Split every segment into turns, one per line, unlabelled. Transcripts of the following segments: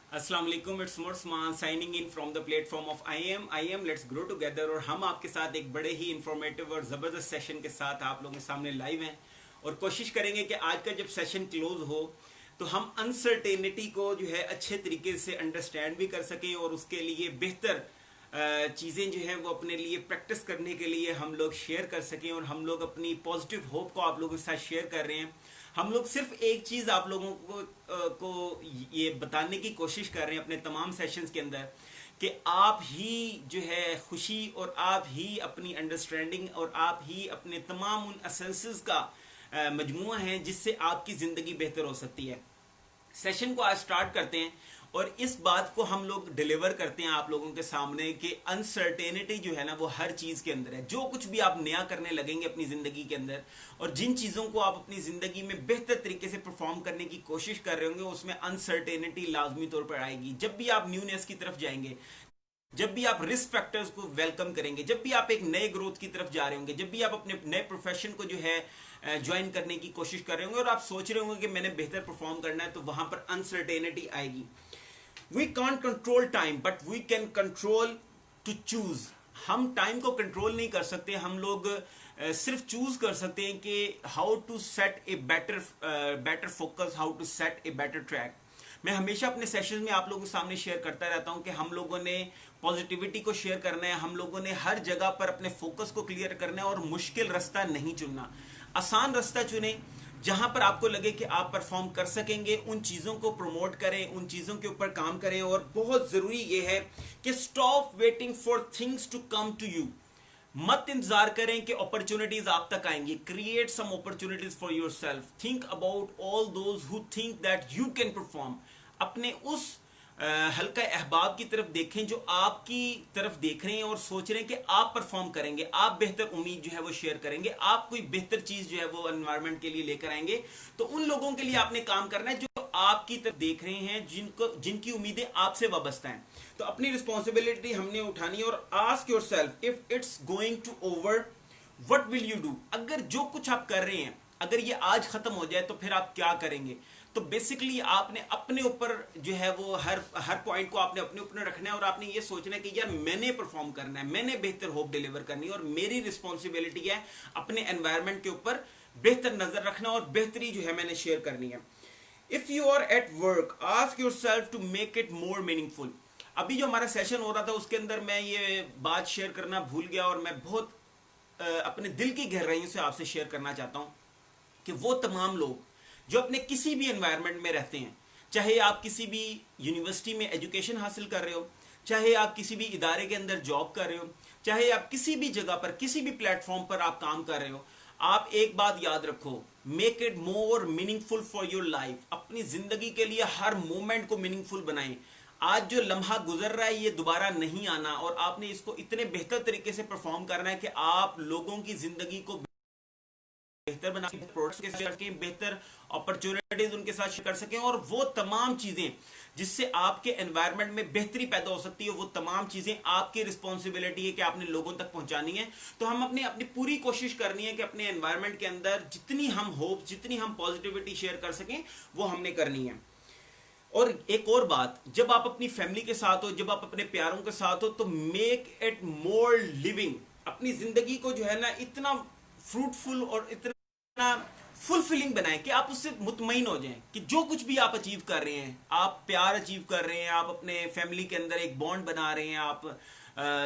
अस्सलाम वालेकुम, इट्स मुर्समान signing in from the platform of I am let's grow together. और हम आपके साथ एक बड़े ही इंफॉर्मेटिव और ज़बरदस्त सेशन के साथ आप लोगों के सामने लाइव हैं और कोशिश करेंगे कि आज का जब सेशन क्लोज हो तो हम अनसर्टेनिटी को जो है अच्छे तरीके से अंडरस्टैंड भी कर सकें और उसके लिए बेहतर चीज़ें जो हैं वो अपने लिए प्रैक्टिस करने के लिए हम लोग शेयर कर सकें। और हम लोग अपनी पॉजिटिव होप को आप लोगों के साथ शेयर कर रहे हैं। हम लोग सिर्फ एक चीज़ आप लोगों को ये बताने की कोशिश कर रहे हैं अपने तमाम सेशंस के अंदर कि आप ही जो है खुशी और आप ही अपनी अंडरस्टैंडिंग और आप ही अपने तमाम उन एसेंसेस का मजमुआ है जिससे आपकी ज़िंदगी बेहतर हो सकती है। सेशन को आज स्टार्ट करते हैं और इस बात को हम लोग डिलीवर करते हैं आप लोगों के सामने कि अनसर्टेनिटी जो है ना वो हर चीज़ के अंदर है। जो कुछ भी आप नया करने लगेंगे अपनी ज़िंदगी के अंदर और जिन चीज़ों को आप अपनी ज़िंदगी में बेहतर तरीके से परफॉर्म करने की कोशिश कर रहे होंगे उसमें अनसर्टेनिटी लाजमी तौर पर आएगी। जब भी आप न्यूनेस की तरफ जाएंगे, जब भी आप रिस्क फैक्टर्स को वेलकम करेंगे, जब भी आप एक नए ग्रोथ की तरफ जा रहे होंगे, जब भी आप अपने नए प्रोफेशन को जो है ज्वाइन करने की कोशिश कर रहे होंगे और आप सोच रहे होंगे कि मैंने बेहतर परफॉर्म करना है, तो वहां पर अनसर्टेनिटी आएगी। We can't control time but we can control to choose. हम टाइम को कंट्रोल नहीं कर सकते, हम लोग सिर्फ चूज कर सकते हैं कि how to set a better focus, how to set a better track. मैं हमेशा अपने सेशंस में आप लोगों के सामने शेयर करता रहता हूं कि हम लोगों ने पॉजिटिविटी को शेयर करना है, हम लोगों ने हर जगह पर अपने फोकस को क्लियर करना है और मुश्किल रास्ता नहीं चुनना। आसान रास्ता चुने जहां पर आपको लगे कि आप परफॉर्म कर सकेंगे, उन चीज़ों को प्रमोट करें, उन चीज़ों के ऊपर काम करें। और बहुत ज़रूरी ये है कि stop waiting for things to come to you. मत इंतजार करें कि अपॉर्चुनिटीज आप तक आएंगी। Create some opportunities for yourself. Think about all those who think that you can perform. अपने उस हल्का अहबाब की तरफ देखें जो आपकी तरफ देख रहे हैं और सोच रहे हैं कि आप परफॉर्म करेंगे, आप बेहतर उम्मीद जो है वो शेयर करेंगे, आप कोई बेहतर चीज जो है वो एनवायरनमेंट के लिए लेकर आएंगे। तो उन लोगों के लिए आपने काम करना है जो आपकी तरफ देख रहे हैं, जिनकी उम्मीदें आपसे वाबस्ता हैं। तो अपनी रिस्पॉन्सिबिलिटी हमने उठानी है और ask yourself if it's going to over what will you do. अगर जो कुछ आप कर रहे हैं अगर ये आज खत्म हो जाए तो फिर आप क्या करेंगे। तो बेसिकली आपने अपने ऊपर जो है वो हर पॉइंट को आपने अपने ऊपर रखना है और आपने ये सोचना है कि यार मैंने परफॉर्म करना है, मैंने बेहतर होप डिलीवर करनी है और मेरी रिस्पॉन्सिबिलिटी है अपने एनवायरनमेंट के ऊपर बेहतर नजर रखना और बेहतरी जो है मैंने शेयर करनी है। If you are at work ask yourself to make it more meaningful. अभी जो हमारा सेशन हो रहा था उसके अंदर मैं ये बात शेयर करना भूल गया और मैं बहुत अपने दिल की गहराइयों से आपसे शेयर करना चाहता हूं कि वो तमाम लोग जो अपने किसी भी एनवायरनमेंट में रहते हैं, चाहे आप किसी भी यूनिवर्सिटी में एजुकेशन हासिल कर रहे हो, चाहे आप किसी भी इदारे के अंदर जॉब कर रहे हो, चाहे आप किसी भी जगह पर किसी भी प्लेटफॉर्म पर आप काम कर रहे हो, आप एक बात याद रखो, make it more meaningful for your life. अपनी जिंदगी के लिए हर मोमेंट को मीनिंगफुल बनाएं। आज जो लम्हा गुजर रहा है ये दोबारा नहीं आना और आपने इसको इतने बेहतर तरीके से परफॉर्म करना है कि आप लोगों की जिंदगी को बेहतर बना प्रोडक्ट्स के साथ सकें, बेहतर अपॉर्चुनिटीज उनके साथ शेयर कर सकें और वो तमाम चीजें जिससे आपके एनवायरनमेंट में बेहतरी पैदा हो सकती है, वो तमाम चीजें आपकी रिस्पॉन्सिबिलिटी है कि आपने लोगों तक पहुंचानी है। तो हम अपनी पूरी कोशिश करनी है कि अपने एनवायरनमेंट के अंदर जितनी हम होप, जितनी हम पॉजिटिविटी शेयर कर सकें वो हमने करनी है। और एक और बात, जब आप अपनी फैमिली के साथ हो, जब आप अपने प्यारों के साथ हो, तो मेक इट मोर लिविंग। अपनी जिंदगी को जो है ना इतना फ्रूटफुल और इतना फुलफिलिंग बनाएं कि आप उससे मुतमईन हो जाएं कि जो कुछ भी आप अचीव कर रहे हैं, आप प्यार अचीव कर रहे हैं, आप अपने फैमिली के अंदर एक बॉन्ड बना रहे हैं, आप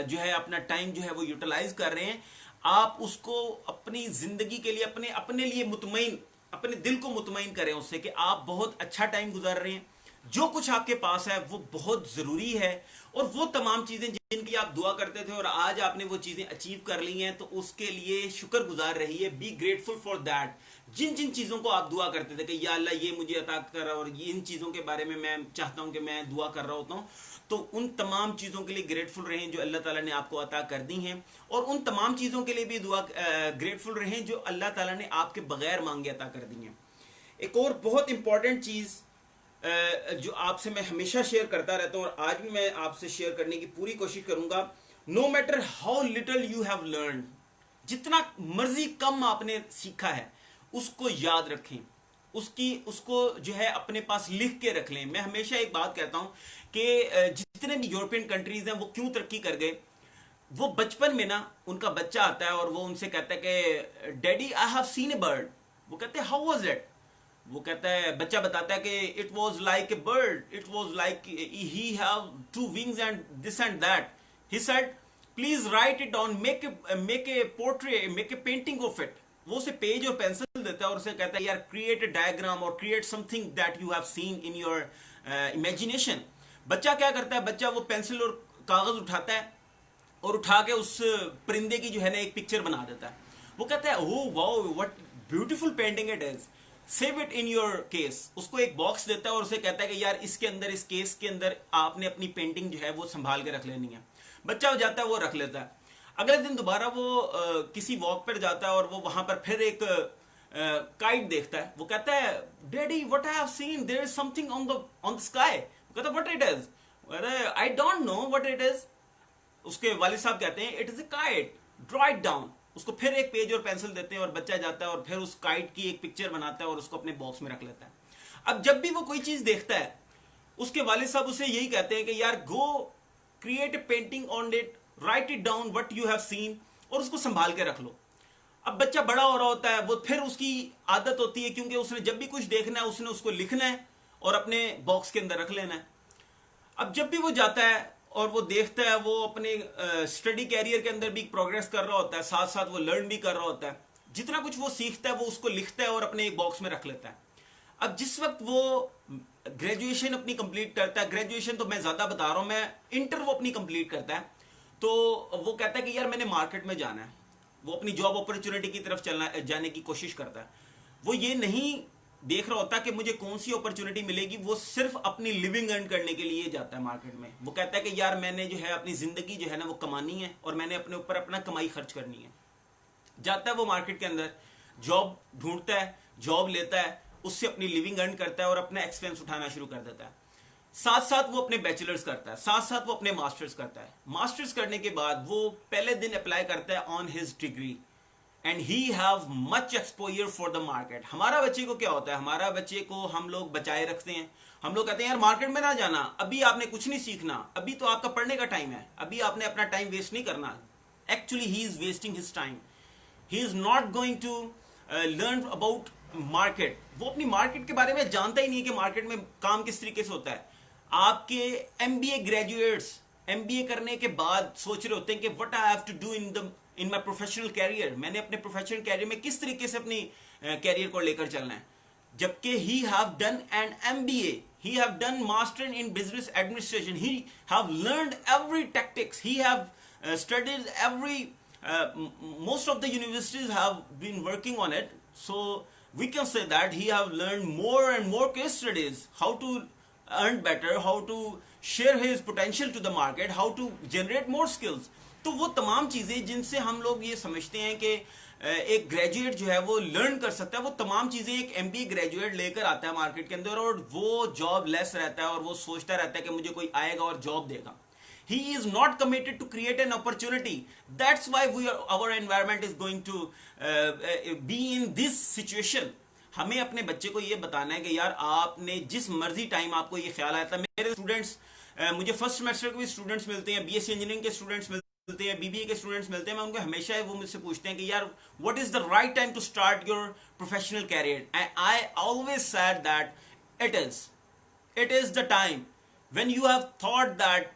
जो है अपना टाइम जो है वो यूटिलाइज कर रहे हैं, आप उसको अपनी जिंदगी के लिए अपने लिए मुतमईन, अपने दिल को मुतमईन करें उससे कि आप बहुत अच्छा टाइम गुजार रहे हैं, जो कुछ आपके पास है वो बहुत जरूरी है। और वो तमाम चीजें जिनकी आप दुआ करते थे और आज आपने वो चीजें अचीव कर ली हैं तो उसके लिए शुक्रगुजार रहिए, बी ग्रेटफुल फॉर दैट। जिन जिन चीजों को आप दुआ करते थे कि या अल्लाह ये मुझे अता कर और इन चीजों के बारे में मैं चाहता हूं कि मैं दुआ कर रहा होता हूं, तो उन तमाम चीजों के लिए ग्रेटफुल रहें जो अल्लाह ताला ने आपको अता कर दी हैं और उन तमाम चीजों के लिए भी दुआ ग्रेटफुल रहें जो अल्लाह ताला ने आपके बगैर मांगे अता कर दी हैं। एक और बहुत इंपॉर्टेंट चीज जो आपसे मैं हमेशा शेयर करता रहता हूं और आज भी मैं आपसे शेयर करने की पूरी कोशिश करूंगा, no matter how little you have learn, जितना मर्जी कम आपने सीखा है उसको याद रखें। उसको जो है अपने पास लिख के रख लें। मैं हमेशा एक बात कहता हूं कि जितने भी यूरोपियन कंट्रीज हैं वो क्यों तरक्की कर गए, वो बचपन में ना उनका बच्चा आता है और वो उनसे कहता है कि daddy I have scene A bird. वो कहते हैं हाउ वाज इट? वो कहता है, बच्चा बताता है कि it was like a bird, it was like he have two wings and this and that. He said please write it down, make a portrait, make a painting of it. वो उसे page और pencil देता है और उसे कहता है यार क्रिएट ए डायग्राम और create something that you have seen in your imagination. बच्चा क्या करता है, बच्चा वो पेंसिल और कागज उठाता है और उठा के उस परिंदे की जो है ना एक पिक्चर बना देता है। वो कहता है oh wow what beautiful painting it is, save it in your case. उसको एक बॉक्स देता है और उसे कहता है कि यार इसके अंदर, इस केस के अंदर आपने अपनी पेंटिंग जो है वो संभाल के रख लेनी है। बच्चा हो जाता है, वो रख लेता है। अगले दिन दोबारा वो किसी वॉक पर जाता है और वो वहां पर फिर एक काइट देखता है। वो कहता है daddy what I have seen, there is something on the sky. वो कहता है व्हाट इट इज? अरे I don't know what it is. उसके वालिद साहब कहते हैं it is a kite, draw it down. उसको फिर एक पेज और पेंसिल देते हैं और बच्चा जाता है और फिर उस काइट की एक पिक्चर बनाता है और उसको अपने बॉक्स में रख लेता है। अब जब भी वो कोई चीज देखता है, उसके वालिद साहब उसे यही कहते हैं कि यार go create a painting on it, write it down what you have seen, और उसको संभाल के रख लो। अब बच्चा बड़ा हो रहा होता है, वो फिर उसकी आदत होती है, क्योंकि उसने जब भी कुछ देखना है उसने उसको लिखना है और अपने बॉक्स के अंदर रख लेना है। अब जब भी वो जाता है और वो देखता है, वो अपने स्टडी कैरियर के अंदर भी प्रोग्रेस कर रहा होता है, साथ साथ वो लर्न भी कर रहा होता है। जितना कुछ वो सीखता है वो उसको लिखता है और अपने एक बॉक्स में रख लेता है। अब जिस वक्त वो ग्रेजुएशन अपनी कंप्लीट करता है, ग्रेजुएशन तो मैं ज्यादा बता रहा हूं, मैं इंटर वो अपनी कंप्लीट करता है, तो वो कहता है कि यार मैंने मार्केट में जाना है। वो अपनी जॉब अपॉर्चुनिटी की तरफ जाने की कोशिश करता है। वो ये नहीं देख रहा होता कि मुझे कौन सी अपॉर्चुनिटी मिलेगी, वो सिर्फ अपनी लिविंग अर्न करने के लिए जाता है मार्केट में। वो कहता है कि यार मैंने जो है अपनी जिंदगी जो है ना वो कमानी है और मैंने अपने ऊपर अपना कमाई खर्च करनी है। जाता है वो मार्केट के अंदर, जॉब ढूंढता है, जॉब लेता है, उससे अपनी लिविंग अर्न करता है और अपना एक्सपेंस उठाना शुरू कर देता है। साथ साथ वो अपने बैचलर्स करता है, साथ साथ वो अपने मास्टर्स करता है। मास्टर्स करने के बाद वो पहले दिन अप्लाई करता है on his degree and he have much exposure for the market. हमारा बच्चे को क्या होता है, हमारा बच्चे को हम लोग बचाए रखते हैं। हम लोग कहते हैं यार मार्केट में ना जाना, अभी आपने कुछ नहीं सीखना, अभी तो आपका पढ़ने का टाइम है, अभी आपने अपना टाइम वेस्ट नहीं करना। Actually he is wasting his time, he is not going to learn about market. वो अपनी मार्केट के बारे में जानता ही नहीं है कि मार्केट में काम किस तरीके से होता है। आपके एमबीए ग्रेजुएट्स एमबीए करने के बाद सोच रहे होते हैं कि what I have to do in my professional career, मैंने अपने प्रोफेशनल कैरियर में किस तरीके से अपनी कैरियर को लेकर चलना है। जबकि he have done an MBA, he have done master in business administration, he have learned every tactics, he have studied every most of the universities have been working on it, so we can say that he have learned more and more case studies, how to earn better, how to share his potential to the market, how to generate more skills। तो वो तमाम चीजें जिनसे हम लोग ये समझते हैं कि एक ग्रेजुएट जो है वो लर्न कर सकता है, वो तमाम चीजें एक एमबीए ग्रेजुएट लेकर आता है मार्केट के अंदर, और वो जॉब लेस रहता है और वो सोचता रहता है कि मुझे कोई आएगा और जॉब देगा। He is not committed to create an opportunity. That's why our environment is going to be in this situation. हमें अपने बच्चे को ये बताना है कि यार आपने जिस मर्जी टाइम आपको ये ख्याल आया था। मेरे स्टूडेंट्स, मुझे फर्स्ट सेमेस्टर के भी स्टूडेंट्स मिलते हैं, बीएससी इंजीनियरिंग के स्टूडेंट्स मिलते हैं, बीबीए के स्टूडेंट्स मिलते हैं। मैं उनको हमेशा वो मुझसे पूछते हैं कि यार what is the right time to start your professional career. I always said that it is the time when you have thought that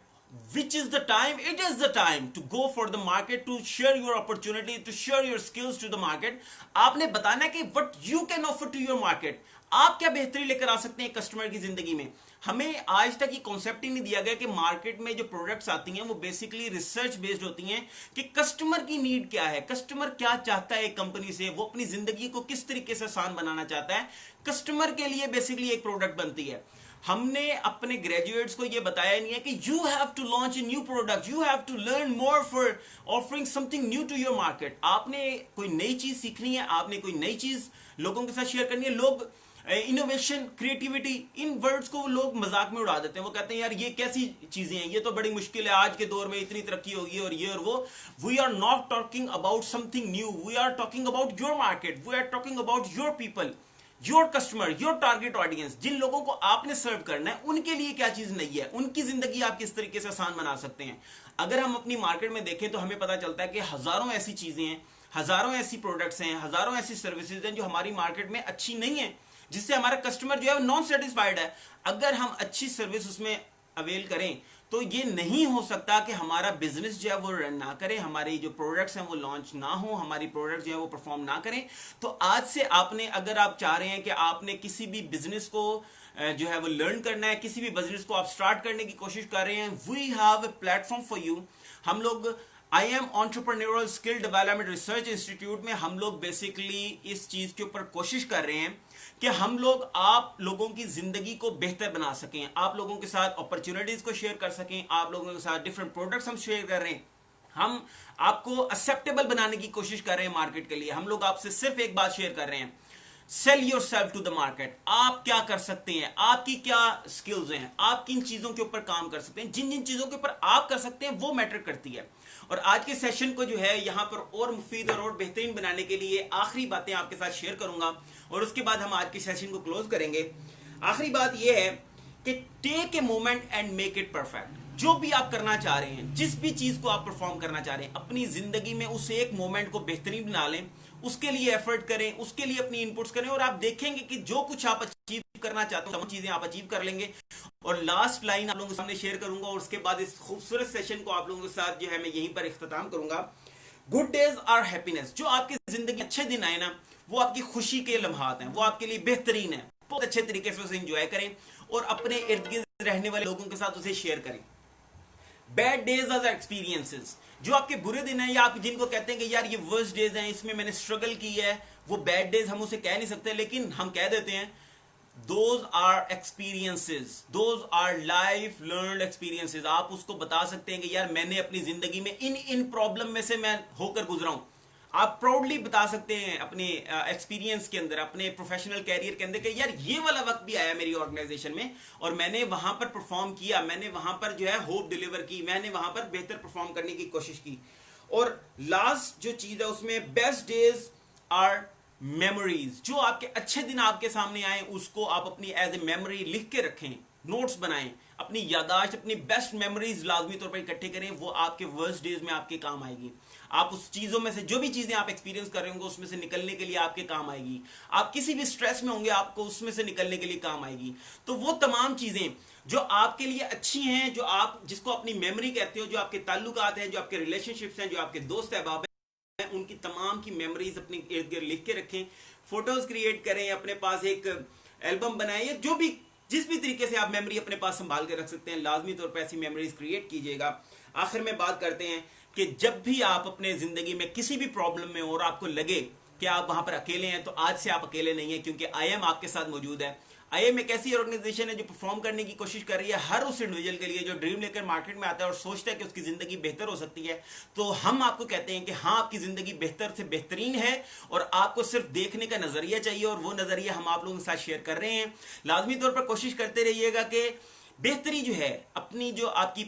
which is the time, it is the time to go for the market, to share your opportunity, to share your skills to the market। आपने बताना है कि what you can offer to your market, आप क्या बेहतरी लेकर आ सकते हैं कस्टमर की जिंदगी में। हमें आज तक ये कॉन्सेप्ट ही नहीं दिया गया कि मार्केट में जो प्रोडक्ट्स आती हैं वो बेसिकली रिसर्च बेस्ड होती हैं कि कस्टमर की नीड क्या है, कस्टमर क्या चाहता है एक कंपनी से, वो अपनी जिंदगी को किस तरीके से आसान बनाना चाहता है। कस्टमर के लिए बेसिकली एक प्रोडक्ट बनती है। हमने अपने ग्रेजुएट्स को यह बताया नहीं है कि you have to launch a new product, you have to learn more for offering something new to your market. आपने कोई नई चीज सीखनी है, आपने कोई नई चीज लोगों के साथ शेयर करनी है। लोग इनोवेशन, क्रिएटिविटी, इन वर्ड्स को लोग मजाक में उड़ा देते हैं। वो कहते हैं यार ये कैसी चीजें हैं, ये तो बड़ी मुश्किल है, आज के दौर में इतनी तरक्की होगी और ये और वो। We are not talking about something new, we are talking about your market, we are talking about your people. Your customer, your target audience, जिन लोगों को आपने सर्व करना है उनके लिए क्या चीज नहीं है, उनकी जिंदगी आप किस तरीके से आसान बना सकते हैं। अगर हम अपनी मार्केट में देखें तो हमें पता चलता है कि हजारों ऐसी चीजें हैं, हजारों ऐसी प्रोडक्ट्स हैं, हजारों ऐसी सर्विसेज हैं जो हमारी मार्केट में अच्छी नहीं है, जिससे हमारा कस्टमर जो है नॉन सेटिस्फाइड है। अगर हम अच्छी सर्विस उसमें अवेल करें तो ये नहीं हो सकता कि हमारा बिजनेस जो है वो रन ना करे, हमारी जो प्रोडक्ट्स हैं वो लॉन्च ना हो, हमारी प्रोडक्ट्स जो है वो परफॉर्म ना करें। तो आज से आपने, अगर आप चाह रहे हैं कि आपने किसी भी बिजनेस को जो है वो लर्न करना है, किसी भी बिजनेस को आप स्टार्ट करने की कोशिश कर रहे हैं, we have a platform for you. हम लोग I am entrepreneurial skill development research institute में हम लोग बेसिकली इस चीज के ऊपर कोशिश कर रहे हैं कि हम लोग आप लोगों की जिंदगी को बेहतर बना सकें, आप लोगों के साथ अपॉर्चुनिटीज को शेयर कर सकें, आप लोगों के साथ डिफरेंट प्रोडक्ट्स हम शेयर कर रहे हैं, हम आपको एक्सेप्टेबल बनाने की कोशिश कर रहे हैं मार्केट के लिए। हम लोग आपसे सिर्फ एक बात शेयर कर रहे हैं, sell yourself to the market. आप क्या कर सकते हैं, आपकी क्या स्किल्स हैं, आप किन चीजों के ऊपर काम कर सकते हैं, जिन जिन चीजों के ऊपर आप कर सकते हैं वो मैटर करती है। और आज के सेशन को जो है यहां पर और मुफीद और बेहतरीन बनाने के लिए आखिरी बातें आपके साथ शेयर करूंगा और उसके बाद हम आज के सेशन को क्लोज करेंगे। आखिरी बात यह है कि take a moment and make it perfect. जो भी आप करना चाह रहे हैं, जिस भी चीज को आप परफॉर्म करना चाह रहे हैं अपनी जिंदगी में, उस एक मोमेंट को बेहतरीन बना लें, उसके लिए एफर्ट करें, उसके लिए अपनी इनपुट्स करें और आप देखेंगे कि जो कुछ आप अचीव करना चाहते हो वो चीजें आप अचीव कर लेंगे। और लास्ट लाइन आप लोगों के सामने शेयर करूंगा और उसके बाद इस खूबसूरत सेशन को आप लोगों के साथ जो है मैं यहीं पर इख्तिताम करूंगा। Good days are happiness. जो आपकी जिंदगी अच्छे दिन आए ना, वो आपकी खुशी के लम्हात हैं, वो आपके लिए बेहतरीन है। बहुत अच्छे तरीके से उसे एंजॉय करें और अपने इर्द गिर्द रहने वाले लोगों के साथ उसे शेयर करें। Bad days are experiences. जो आपके बुरे दिन हैं या आप जिनको कहते हैं कि यार ये वर्स्ट डेज हैं, इसमें मैंने स्ट्रगल की है, वो बैड डेज हम उसे कह नहीं सकते, लेकिन हम कह देते हैं those are experiences, those are life learned experiences. आप उसको बता सकते हैं कि यार मैंने अपनी जिंदगी में इन प्रॉब्लम में से मैं होकर गुजरा हूं। आप प्राउडली बता सकते हैं अपने एक्सपीरियंस के अंदर, अपने प्रोफेशनल कैरियर के अंदर कि यार ये वाला वक्त भी आया मेरी ऑर्गेनाइजेशन में और मैंने वहां पर परफॉर्म किया, मैंने वहां पर जो है होप डिलीवर की, मैंने वहां पर बेहतर परफॉर्म करने की कोशिश की। और लास्ट जो चीज है उसमें बेस्ट डेज आर मेमोरीज। जो आपके अच्छे दिन आपके सामने आए उसको आप अपनी एज ए मेमोरी लिख के रखें, नोट्स बनाएं, अपनी यादाश्त, अपनी बेस्ट मेमोरीज लाजमी तौर पर इकट्ठे करें, वो आपके वर्स्ट डेज में आपके काम आएगी। आप उस चीजों में से जो भी चीजें आप एक्सपीरियंस कर रहे होंगे उसमें से निकलने के लिए आपके काम आएगी। आप किसी भी स्ट्रेस में होंगे आपको उसमें से निकलने के लिए काम आएगी। तो वो तमाम चीजें जो आपके लिए अच्छी हैं, जो आप जिसको अपनी मेमोरी कहते हो, जो आपके ताल्लुकात हैं, जो आपके रिलेशनशिप्स हैं, जो आपके दोस्त अहबाब हैं, उनकी तमाम की मेमोरीज अपने इर्द गिर्द लिख के रखें, फोटोज क्रिएट करें, अपने पास एक एल्बम बनाएं, जो भी जिस भी तरीके से आप मेमोरी अपने पास संभाल के रख सकते हैं, लाजमी तौर पर ऐसी मेमोरीज क्रिएट कीजिएगा। आखिर में बात करते हैं कि जब भी आप अपने जिंदगी में किसी भी प्रॉब्लम में हो और आपको लगे कि आप वहां पर अकेले हैं, तो आज से आप अकेले नहीं हैं, क्योंकि आईएम आपके साथ मौजूद है। आईएम एक ऐसी ऑर्गेनाइजेशन है जो परफॉर्म करने की कोशिश कर रही है हर उस इंडिविजुअल के लिए जो ड्रीम लेकर मार्केट में आता है और सोचता है कि उसकी जिंदगी बेहतर हो सकती है। तो हम आपको कहते हैं कि हाँ, आपकी जिंदगी बेहतर से बेहतरीन है और आपको सिर्फ देखने का नजरिया चाहिए और वो नजरिया हम आप लोगों के साथ शेयर कर रहे हैं। लाजमी तौर पर कोशिश करते रहिएगा कि बेहतरी जो है, अपनी जो आपकी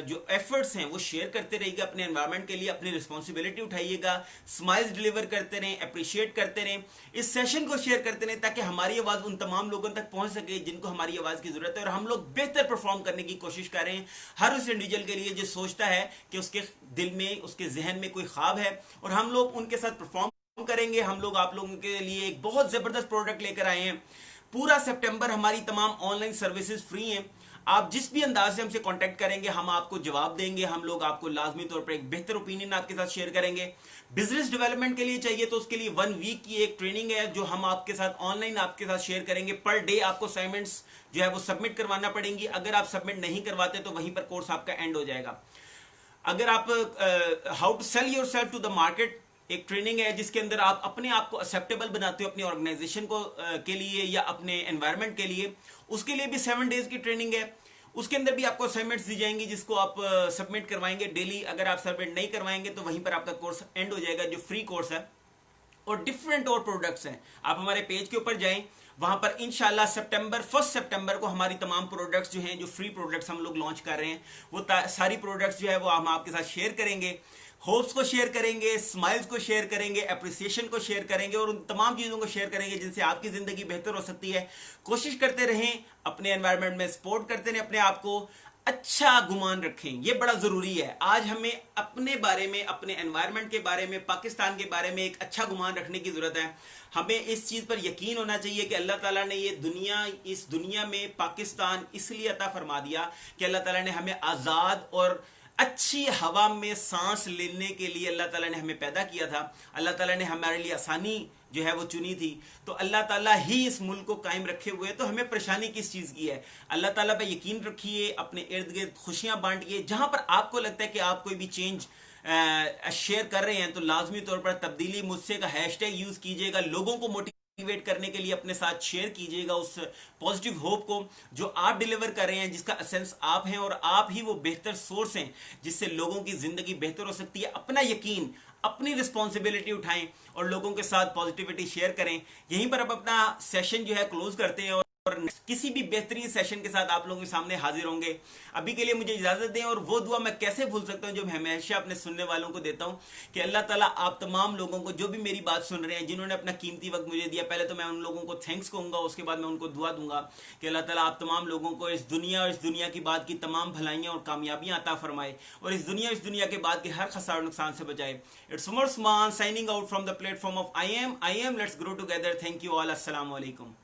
जो एफर्ट्स हैं वो शेयर करते रहिएगा अपने एनवायरनमेंट के लिए, अपनी रिस्पॉन्सिबिलिटी उठाइएगा, स्माइल्स डिलीवर करते रहें, अप्रिशिएट करते रहें, इस सेशन को शेयर करते रहें ताकि हमारी आवाज़ उन तमाम लोगों तक पहुंच सके जिनको हमारी आवाज़ की ज़रूरत है और हम लोग बेहतर परफॉर्म करने की कोशिश करें हर उस इंडिविजुअल के लिए जो सोचता है कि उसके दिल में, उसके जहन में कोई ख्वाब है और हम लोग उनके साथ परफॉर्म करेंगे। हम लोग आप लोगों के लिए एक बहुत ज़बरदस्त प्रोडक्ट लेकर आए हैं। पूरा सितंबर हमारी तमाम ऑनलाइन सर्विसेज फ्री हैं। आप जिस भी अंदाज से हमसे कांटेक्ट करेंगे हम आपको जवाब देंगे, हम लोग आपको लाजमी तौर पर एक बेहतर ओपिनियन आपके साथ शेयर करेंगे। बिजनेस डेवलपमेंट के लिए चाहिए तो उसके लिए 1 वीक की एक ट्रेनिंग है जो हम आपके साथ ऑनलाइन आपके साथ शेयर करेंगे। पर डे आपको असाइनमेंट्स जो है वो सबमिट करवाना पड़ेंगी। अगर आप सबमिट नहीं करवाते तो वहीं पर कोर्स आपका एंड हो जाएगा। अगर आप how to sell yourself to the market एक ट्रेनिंग है जिसके अंदर आप अपने आप को एक्सेप्टेबल बनाते हो अपनी ऑर्गेनाइजेशन को के लिए या अपने एनवायरनमेंट के लिए, उसके लिए भी 7 डेज की ट्रेनिंग है। उसके अंदर भी आपको असाइनमेंट्स दी जाएंगी जिसको आप सबमिट करवाएंगे डेली। अगर आप सबमिट नहीं करवाएंगे तो वहीं पर आपका कोर्स एंड हो जाएगा, जो फ्री कोर्स है। और डिफरेंट और प्रोडक्ट्स हैं, आप हमारे पेज के ऊपर जाएं, वहां पर इंशाल्लाह 1 सितंबर को हमारी तमाम प्रोडक्ट्स जो हैं, जो फ्री प्रोडक्ट्स हम लोग लॉन्च कर रहे हैं, वो सारी प्रोडक्ट्स जो है वो हम आपके साथ शेयर करेंगे। होप्स को शेयर करेंगे, स्माइल्स को शेयर करेंगे, अप्रिसिएशन को शेयर करेंगे और उन तमाम चीज़ों को शेयर करेंगे जिनसे आपकी ज़िंदगी बेहतर हो सकती है। कोशिश करते रहें, अपने एनवायरनमेंट में सपोर्ट करते रहें, अपने आप को अच्छा गुमान रखें, ये बड़ा ज़रूरी है। आज हमें अपने बारे में, अपने एनवायरनमेंट के बारे में, पाकिस्तान के बारे में एक अच्छा गुमान रखने की ज़रूरत है। हमें इस चीज़ पर यकीन होना चाहिए कि अल्लाह ताला ने ये दुनिया, इस दुनिया में पाकिस्तान इसलिए अता फरमा दिया कि अल्लाह ताला ने हमें आज़ाद और अच्छी हवा में सांस लेने के लिए अल्लाह ताला ने हमें पैदा किया था। अल्लाह ताला ने हमारे लिए आसानी जो है वो चुनी थी, तो अल्लाह ताला ही इस मुल्क को कायम रखे हुए, तो हमें परेशानी किस चीज़ की है। अल्लाह ताला पे यकीन रखिए, अपने इर्द गिर्द खुशियाँ बांटिए। जहाँ पर आपको लगता है कि आप कोई भी चेंज शेयर कर रहे हैं तो लाजमी तौर पर तब्दीली मुझसे का हैशटैग यूज़ कीजिएगा, लोगों को मोटिवेट करने के लिए अपने साथ शेयर कीजिएगा उस पॉजिटिव होप को जो आप डिलीवर कर रहे हैं, जिसका एसेंस आप हैं और आप ही वो बेहतर सोर्स हैं जिससे लोगों की ज़िंदगी बेहतर हो सकती है। अपना यकीन, अपनी रिस्पॉन्सिबिलिटी उठाएं और लोगों के साथ पॉजिटिविटी शेयर करें। यहीं पर अब अपना सेशन जो है क्लोज करते हैं और किसी भी बेहतरीन सेशन के साथ आप लोगों के सामने हाजिर होंगे। अभी के लिए मुझे इजाजत दें, और वो दुआ मैं कैसे भूल सकता हूं जो मैं हमेशा अपने सुनने वालों को देता हूं कि अल्लाह ताला आप तमाम लोगों को, जो भी मेरी बात सुन रहे हैं, जिन्होंने अपना कीमती वक्त मुझे दिया, पहले तो मैं उन लोगों को थैंक्स कहूंगा, उसके बाद मैं उनको दुआ दूंगा कि अल्लाह ताला आप तमाम लोगों को इस दुनिया और इस दुनिया की बाद की तमाम भलाइयां और कामयाबियां अता फरमाए और इस दुनिया के बाद के हर खसार नुकसान से बचाए। It's Umar Usman signing out from the platform of I am. Let's grow together. Thank you all. अस्सलाम वालेकुम।